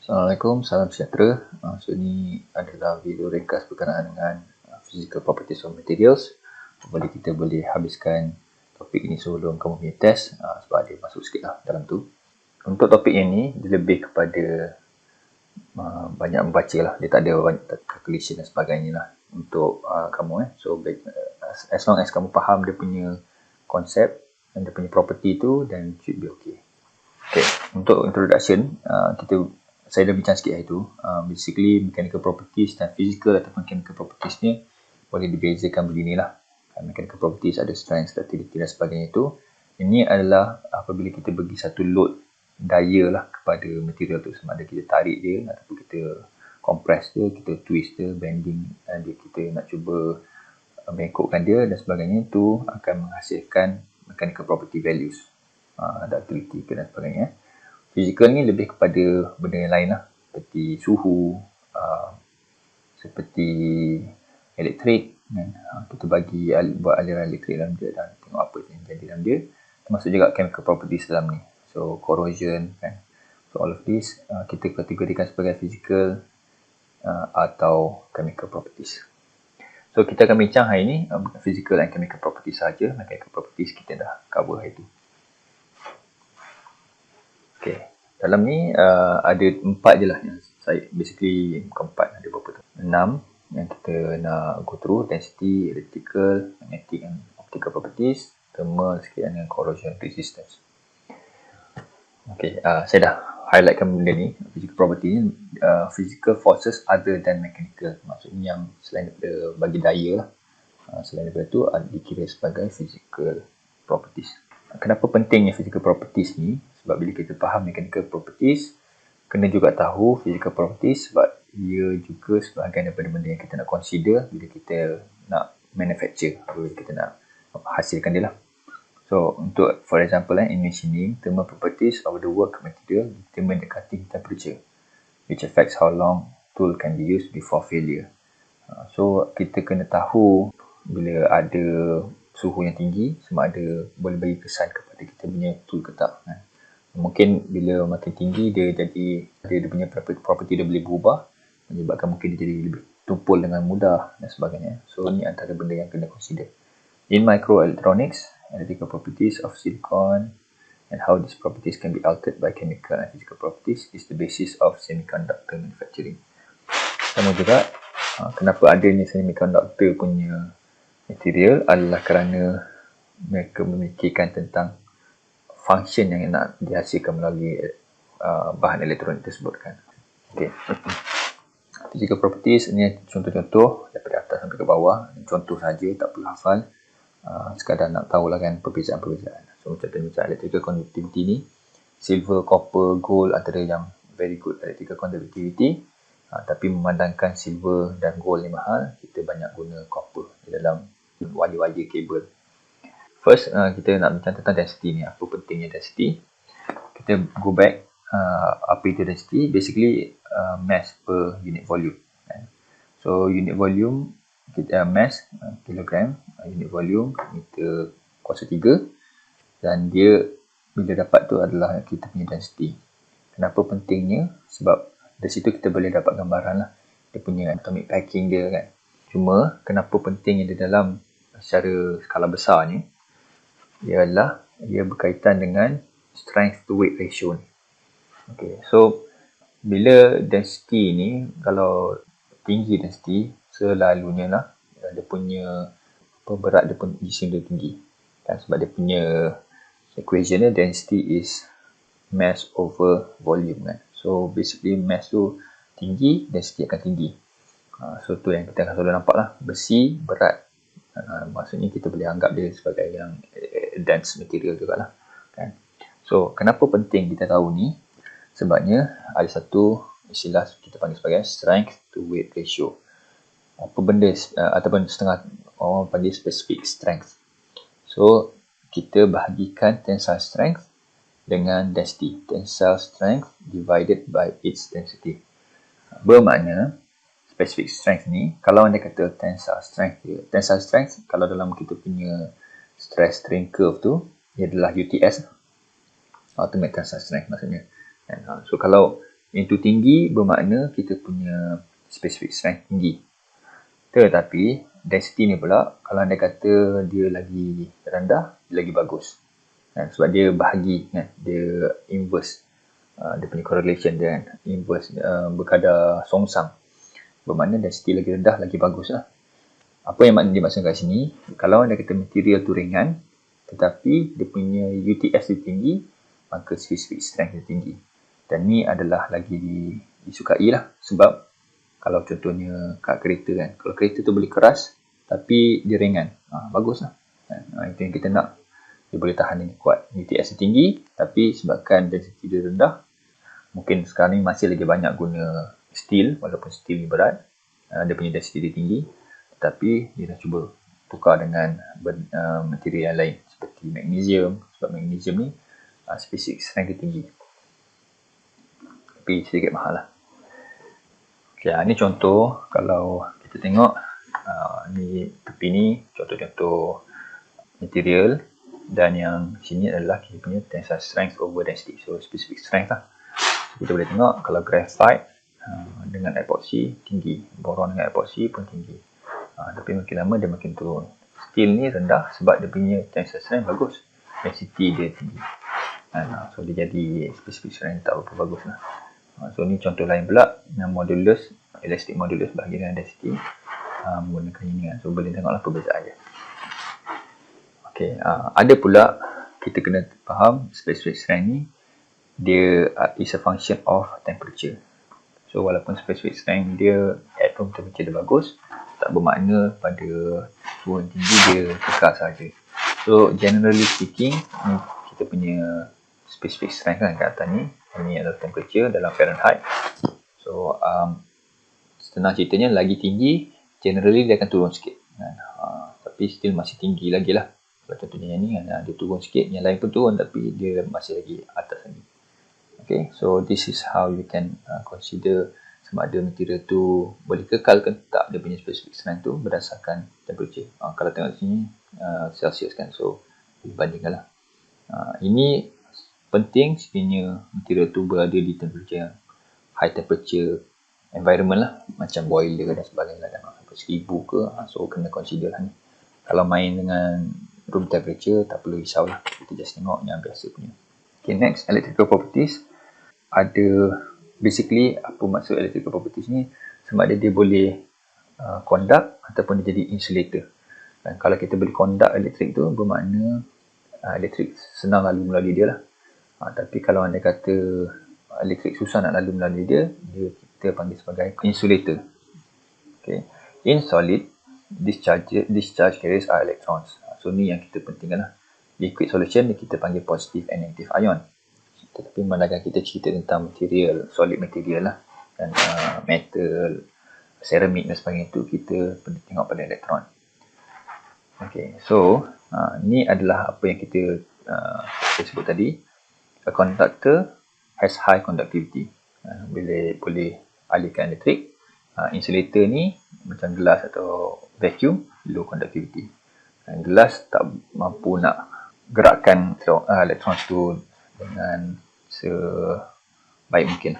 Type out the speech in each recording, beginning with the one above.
Assalamualaikum, salam sejahtera. So ini adalah video ringkas berkenaan dengan physical properties of materials. Boleh kita boleh habiskan topik ini sebelum kamu punya test sebab dia masuk sikit lah dalam tu. Untuk topik ini, dia lebih kepada banyak membaca lah. Dia tak ada banyak calculation dan sebagainya lah untuk kamu. So as long as kamu faham dia punya konsep dan dia punya property tu, then should be okay. Okay, untuk introduction, saya dah bincang sikit hari tu. Basically, mechanical properties dan physical ataupun chemical properties ni boleh dibezakan beginilah. Mechanical properties ada strength, ductility dan sebagainya itu. Ini adalah apabila kita bagi satu load daya lah kepada material tu, sama ada kita tarik dia ataupun kita compress dia, kita twist dia, bending dia, kita nak cuba bengkokkan dia dan sebagainya, itu akan menghasilkan mechanical property values, ductility dan sebagainya. Physical ni lebih kepada benda yang lain lah, seperti suhu, seperti elektrik kan? Kita buat aliran elektrik dalam dia dan tengok apa yang jadi dalam dia, termasuk juga chemical properties dalam ni, so corrosion kan. So all of this kita kategorikan sebagai physical atau chemical properties. So kita akan bincang hari ni physical and chemical properties saja. Mechanical properties kita dah cover hari tu. Okay, dalam ni ada 4 je lah yang saya basically, bukan 4, ada berapa tu? 6 yang kita nak go through: density, electrical, magnetic and optical properties, thermal sikit dengan corrosion resistance. Okay, saya dah highlightkan benda ni, physical property ni, physical forces other than mechanical, maksudnya yang selain daripada bagi daya lah. Selain daripada tu dikira sebagai physical properties. Kenapa pentingnya physical properties ni? Sebab bila kita faham mechanical properties, kena juga tahu physical properties, sebab ia juga sebahagian daripada benda yang kita nak consider bila kita nak manufacture, bila kita nak hasilkan dia lah. So untuk for example in machining, thermal properties of the work material determine the cutting temperature, which affects how long tool can be used before failure. So kita kena tahu bila ada suhu yang tinggi, sama ada boleh bagi kesan kepada kita punya tool ke tak kan. Mungkin bila makin tinggi dia punya property dia boleh berubah, menyebabkan mungkin dia jadi lebih tumpul dengan mudah dan sebagainya. So ini antara benda yang kena consider. In microelectronics, electrical properties of silicon and how these properties can be altered by chemical and physical properties is the basis of semiconductor manufacturing. Sama juga kenapa adanya semiconductor punya material adalah kerana mereka memikirkan tentang function yang nak dihasilkan melalui bahan elektronik tersebut kan. Okay. Physical properties ini contoh-contoh daripada atas sampai ke bawah, contoh saja, tak perlu hafal, sekadar nak tahulah kan perbezaan-perbezaan. So contohnya electrical conductivity ni, silver, copper, gold antara yang very good electrical conductivity. Tapi memandangkan silver dan gold ni mahal, kita banyak guna copper di dalam wire-wire kabel. First, kita nak bincang tentang density ni. Apa pentingnya density? Kita go back, apa itu density? Basically, mass per unit volume. So, unit volume, kita mass, kilogram, unit volume, meter kuasa 3. Dan dia, bila dapat tu adalah kita punya density. Kenapa pentingnya? Sebab dari situ kita boleh dapat gambaran lah dia punya atomic packing dia kan. Cuma, kenapa pentingnya di dalam secara skala besar ni? Ialah ia berkaitan dengan strength to weight ratio ni. Okay, so bila density ni, kalau tinggi density, selalunya lah dia punya berat dia pun dia tinggi kan, sebab dia punya equation dia density is mass over volume kan. So basically mass tu tinggi, density akan tinggi. So tu yang kita akan selalu nampak lah, besi berat. Maksudnya kita boleh anggap dia sebagai yang dense material juga lah kan. So kenapa penting kita tahu ni? Sebabnya ada satu istilah kita panggil sebagai strength to weight ratio. Apa benda ataupun setengah orang panggil specific strength. So kita bahagikan tensile strength dengan density. Tensile strength divided by its density. Bermakna specific strength ni, kalau anda kata tensile strength kalau dalam kita punya stress strain curve tu, ia adalah UTS, ultimate tensile strength maksudnya. So kalau Into tinggi bermakna kita punya specific strength tinggi. Tetapi density ni pula, kalau anda kata dia lagi rendah, dia lagi bagus. Sebab dia bahagi, dia inverse. Dia punya correlation dia kan, inverse, berkadar songsang. Bermakna density lagi rendah, lagi bagus lah. Apa yang dimaksudkan kat sini, kalau anda kata material tu ringan, tetapi dia punya UTS dia tinggi, maka specific strength dia tinggi. Dan ni adalah lagi disukai lah. Sebab kalau contohnya kat kereta kan, kalau kereta tu boleh keras tapi dia ringan, bagus lah. Itu yang kita nak. Dia boleh tahan dengan kuat. UTS dia tinggi, tapi sebabkan density dia rendah, mungkin sekarang ni masih lagi banyak guna steel, walaupun steel ni berat, dia punya density dia tinggi, tapi dia dah cuba tukar dengan material yang lain seperti magnesium. Sebab magnesium ni specific strength dia tinggi, tapi sedikit mahal lah. Okay, ni contoh. Kalau kita tengok ni tepi ni contoh-contoh material, dan yang sini adalah kita punya tensile strength over density, so specific strength lah. So, kita boleh tengok kalau graphite dengan epoxy tinggi, boron dengan epoxy pun tinggi, tapi makin lama dia makin turun. Steel ni rendah sebab dia punya tensile strength bagus, density dia tinggi, so dia jadi specific strength tak berapa bagus lah. So ni contoh lain pula, modulus, elastic modulus bahagi dengan density, menggunakan ini kan. So boleh tengoklah perbezaan dia. Okay, ada pula kita kena faham specific strength ni dia is a function of temperature. So walaupun specific strength dia at room temperature dia bagus, tak bermakna pada suhu tinggi dia kekal saja. So generally speaking, ni kita punya specific strength kan kat atas ni. Ini adalah temperature dalam Fahrenheit. So senang ceritanya, lagi tinggi generally dia akan turun sikit kan? Tapi still masih tinggi lagi lah. Kalau contohnya yang ni kan, dia turun sikit, yang lain pun turun tapi dia masih lagi atas lagi. Okay, so this is how you can consider sama ada material tu boleh kekal ke tak dia punya specific strength tu berdasarkan temperature. Kalau tengok sini Celsius kan, so dibandingkan lah. Ini penting sekiranya material tu berada di temperature yang high temperature environment lah, macam boiler dan sebagainya lah, sampai 1000 ke, so kena consider lah ni. Kalau main dengan room temperature tak perlu risau lah, kita just tengok yang biasa punya. Okay, next, electrical properties. Ada basically apa maksud electrical properties ni, sama ada dia boleh conduct ataupun dia jadi insulator. Dan kalau kita boleh conduct elektrik tu bermakna elektrik senang lalu melalui dia lah. Tapi kalau anda kata elektrik susah nak lalu melalui dia, kita panggil sebagai insulator. Okay. In solid, discharge carriers are electrons. So ni yang kita pentingkan lah. Liquid solution kita panggil positive and negative ion. Tetapi manakala kita cerita tentang material, solid material lah, dan metal, ceramik dan sebagainya tu, kita perlu tengok pada elektron. Okay, so ni adalah apa yang kita sebut tadi. A conductor has high conductivity. Boleh alihkan elektrik. Insulator ni macam gelas atau vacuum, low conductivity. Gelas tak mampu nak gerakkan elektron tu dengan sebaik mungkin.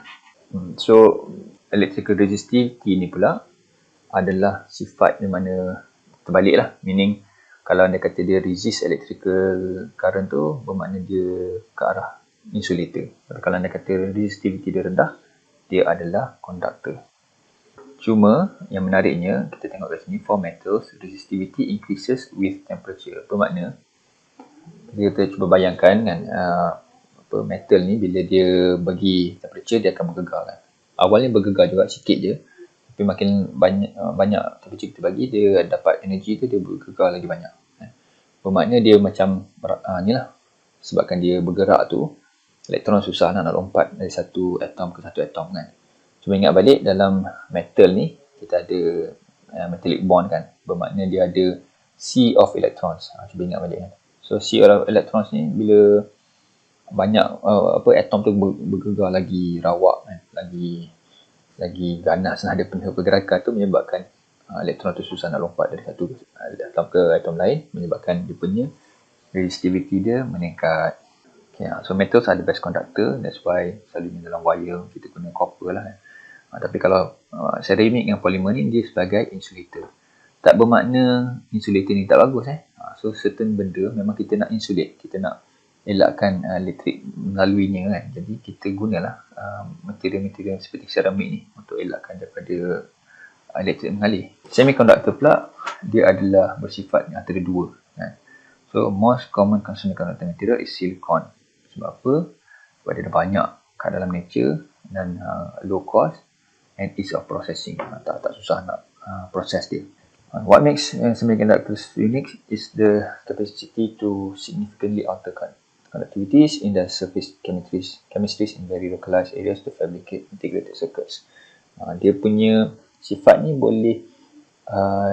So electrical resistivity ni pula adalah sifat di mana terbalik lah. Meaning kalau anda kata dia resist electrical current tu, bermakna dia ke arah insulator. Tapi kalau anda kata resistivity dia rendah, dia adalah conductor. Cuma yang menariknya, kita tengok kat sini, for metals, resistivity increases with temperature. Bermakna kita cuba bayangkan kan, metal ni bila dia bagi temperature, dia akan bergegar kan. Awalnya bergegar juga sikit je, tapi makin banyak temperature kita bagi, dia dapat energi tu, dia bergegar lagi banyak. Bermakna dia macam ni lah, sebabkan dia bergerak tu, elektron susah nak lompat dari satu atom ke satu atom kan. Cuma ingat balik, dalam metal ni kita ada metallic bond kan, bermakna dia ada sea of electrons. Cuba ingat balik kan. So sea of electrons ni bila banyak atom tu bergegar lagi rawak kan, lagi ganas lah dia punya pergerakan tu, menyebabkan elektron tu susah nak lompat dari satu atom ke atom lain, menyebabkan dia punya resistivity dia meningkat. Okay, so metals are the best conductor, that's why selalunya dalam wire kita guna copper lah kan. Tapi kalau ceramic dengan polymer ni dia sebagai insulator. Tak bermakna insulator ni tak bagus So certain benda memang kita nak insulate, kita nak elakkan elektrik melaluinya kan. Jadi kita gunalah material-material seperti ceramic ni untuk elakkan daripada elektrik mengalir. Semiconductor pula dia adalah bersifat antara dua kan. So most common semiconductor material is silicon. Sebab apa? Sebab dia ada banyak kat dalam nature dan low cost and ease of processing. Tak susah nak proses dia. What makes semiconductors unique is the capacity to significantly alter conductivities in the surface chemistries in very localized areas to fabricate integrated circuits. Dia punya sifat ni boleh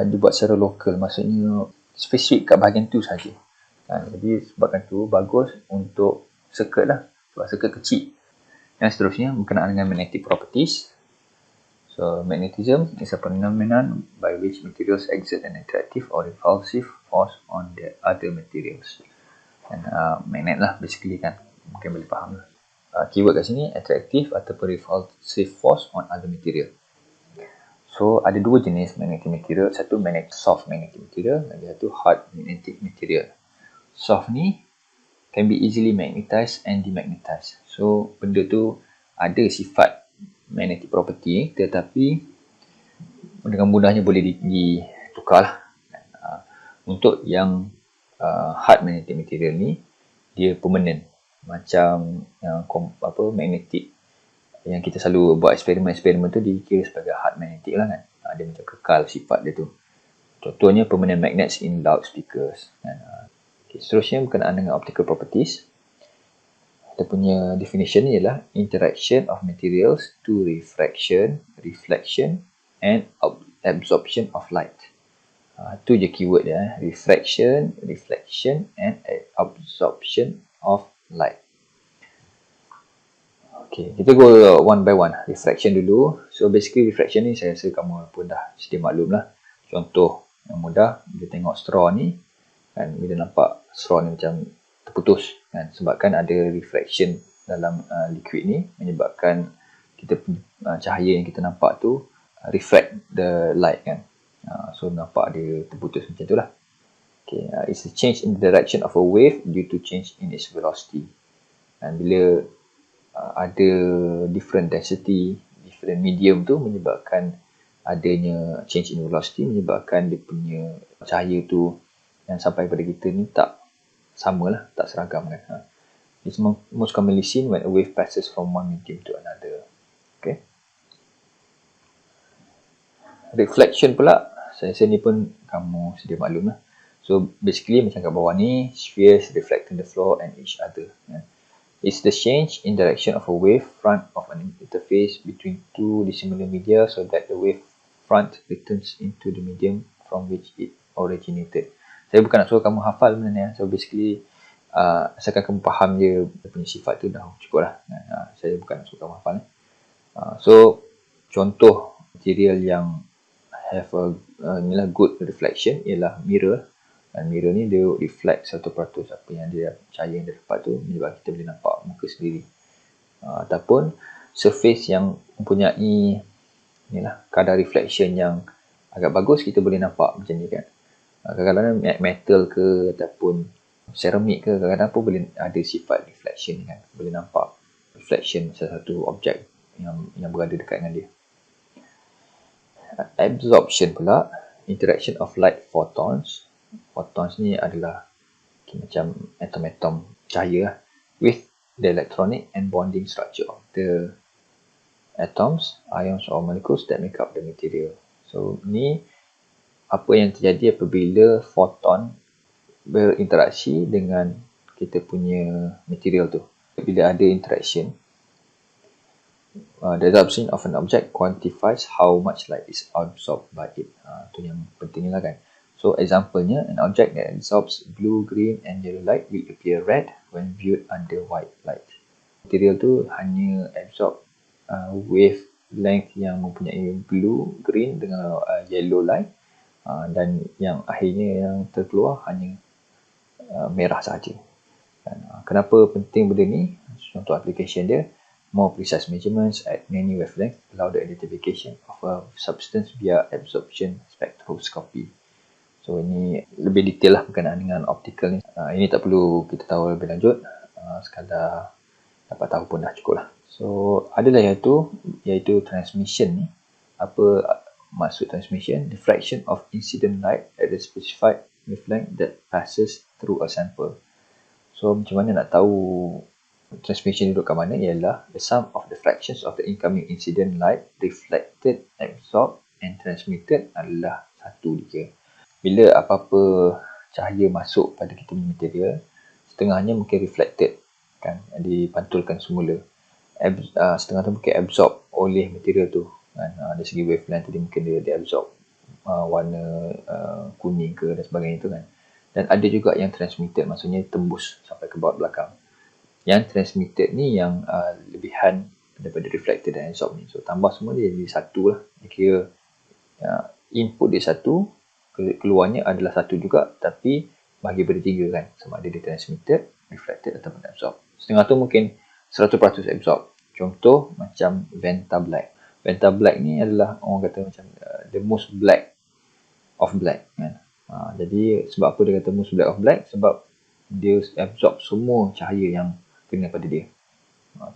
dibuat secara lokal, maksudnya spesifik kat bahagian tu saja. Jadi sebabkan tu bagus untuk circuit lah, sebab circuit kecil. Yang seterusnya berkenaan dengan magnetic properties. So magnetism is a phenomenon by which materials exert an attractive or repulsive force on the other materials. Dan magnet lah basically kan, mungkin boleh faham lah. Keyword kat sini attractive ataupun repulsive force on other material. So ada dua jenis magnetic material, satu soft magnetic material, lagi satu hard magnetic material. Soft ni can be easily magnetized and demagnetized. So benda tu ada sifat magnetic property tetapi dengan mudahnya boleh ditukar lah. Untuk yang hard magnetic material ni dia permanent, macam yang magnetic yang kita selalu buat eksperimen tu dikira sebagai hard magnetic lah kan. Dia macam kekal sifat dia tu. Contohnya permanent magnets in loudspeakers kan. Seterusnya berkenaan dengan optical properties. Kita punya definition ni ialah interaction of materials to refraction, reflection and absorption of light. Tu je keyword dia. Refraction, reflection and absorption of light. Okay, kita go one by one. Refraction dulu. So basically refraction ni saya rasa kamu pun dah sedia maklum lah. Contoh yang mudah, kita tengok straw ni kan, bila nampak straw ni macam terputus kan, sebabkan ada refraction dalam liquid ni menyebabkan kita cahaya yang kita nampak tu reflect the light kan. So nampak dia terputus macam tu lah. Okay, it's a change in the direction of a wave due to change in its velocity. Dan bila ada different density, different medium tu menyebabkan adanya change in velocity, menyebabkan dia punya cahaya tu yang sampai pada kita ni tak sama lah, tak seragam kan. It's most commonly seen when a wave passes from one medium to another. Okay. Reflection pula, saya rasa ni pun kamu sedia maklum lah. So basically macam kat bawah ni, spheres reflecting the floor and each other. It's the change in direction of a wave front of an interface between two dissimilar media so that the wave front returns into the medium from which it originated. Saya bukan nak suruh kamu hafal benda ni. So basically asalkan kamu faham dia punya sifat tu dah cukup lah. Saya bukan nak suruh kamu hafal. So contoh material yang have a good reflection ialah mirror. Dan mirror ni dia reflect 1% apa yang dia cahaya yang dia dapat tu, menyebabkan kita boleh nampak muka sendiri. Ataupun surface yang mempunyai kadar reflection yang agak bagus, kita boleh nampak macam ni kan. Kadang-kadang metal ke ataupun ceramic ke, kadang-kadang pun boleh ada sifat reflection kan. Boleh nampak reflection sesuatu objek yang berada dekat dengan dia. Absorption pula, interaction of light photons. Photons ni adalah macam atom-atom cahaya with the electronic and bonding structure of the atoms, ions or molecules that make up the material. So ni apa yang terjadi apabila photon berinteraksi dengan kita punya material tu. Bila ada interaction, the absorption of an object quantifies how much light is absorbed by it. Tu yang penting lah kan. So example-nya, an object that absorbs blue, green and yellow light will appear red when viewed under white light. Material tu hanya absorb wavelength yang mempunyai blue, green dengan yellow light. Dan yang akhirnya yang terkeluar hanya merah saja. Kenapa penting benda ni? Contoh application dia, more precise measurements at many wavelengths allow the identification of a substance via absorption spectroscopy. So ini lebih detail lah berkenaan dengan optical ni. Ini tak perlu kita tahu lebih lanjut. Sekadar dapat tahu pun dah cukup lah. So adalah iaitu transmission ni. Apa maksud transmission? Diffraction of incident light at the specified wavelength that passes through a sample. So macam mana nak tahu transmission duduk kat mana? Ialah the sum of the fractions of the incoming incident light reflected, absorbed and transmitted adalah satu je. Bila apa-apa cahaya masuk pada kita punya material, setengahnya mungkin reflected, kan, dipantulkan semula. Setengah tu mungkin absorb oleh material tu, kan. Dari segi wavelength tadi mungkin dia absorb warna kuning ke dan sebagainya tu, kan. Dan ada juga yang transmitted, maksudnya tembus sampai ke bawah belakang. Yang transmitted ni yang lebihan daripada reflected dan absorb ni. So tambah semua dia jadi satu lah. Dia kira input dia satu, keluarnya adalah satu juga, tapi bagi pada tiga, kan. Sama ada dia transmitted, reflected ataupun absorb. Setengah tu mungkin 100% absorb. Contoh macam Venta Black. Venta Black ni adalah orang kata macam the most black of black, kan. Jadi sebab apa dia kata most black of black? Sebab dia absorb semua cahaya yang kena pada dia.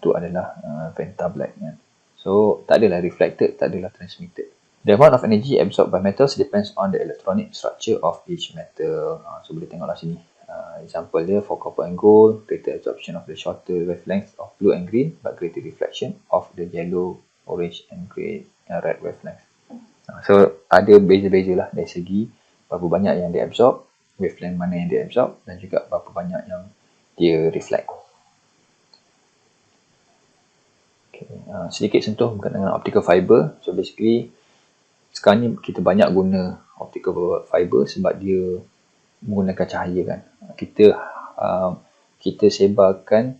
Itu adalah Venta Black, kan. So tak adalah reflected, tak adalah transmitted. The amount of energy absorbed by metals depends on the electronic structure of each metal. So boleh tengoklah sini. Example dia, for copper and gold, greater absorption of the shorter wavelength of blue and green, but greater reflection of the yellow, orange and grey and red wavelength. So ada beza-beza lah dari segi berapa banyak yang dia absorb, wavelength mana yang dia absorb, dan juga berapa banyak yang dia reflect. Okay. Sedikit sentuh berkaitan dengan optical fiber. So basically sekarang ni kita banyak guna optical fiber sebab dia menggunakan cahaya, kan. Kita sebarkan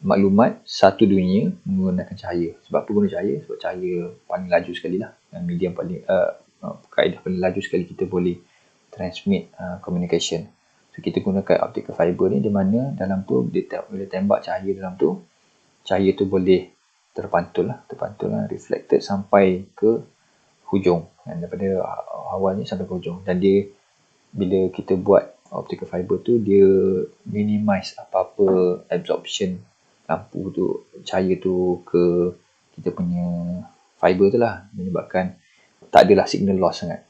maklumat satu dunia menggunakan cahaya. Sebab apa guna cahaya? Sebab cahaya paling laju sekali lah. Medium paling kaedah paling laju sekali kita boleh transmit communication. So kita gunakan optical fiber ni di mana dalam tu bila tembak cahaya dalam tu, cahaya tu boleh terpantul, reflected sampai ke hujung, kan, daripada awalnya sampai ke hujung. Dan dia, bila kita buat optical fiber tu, dia minimize apa-apa absorption lampu tu, cahaya tu ke kita punya fiber tu lah, menyebabkan tak adalah signal loss sangat.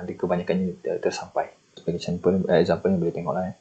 Dia kebanyakannya tersampai. Sebagai example ni boleh tengok lah,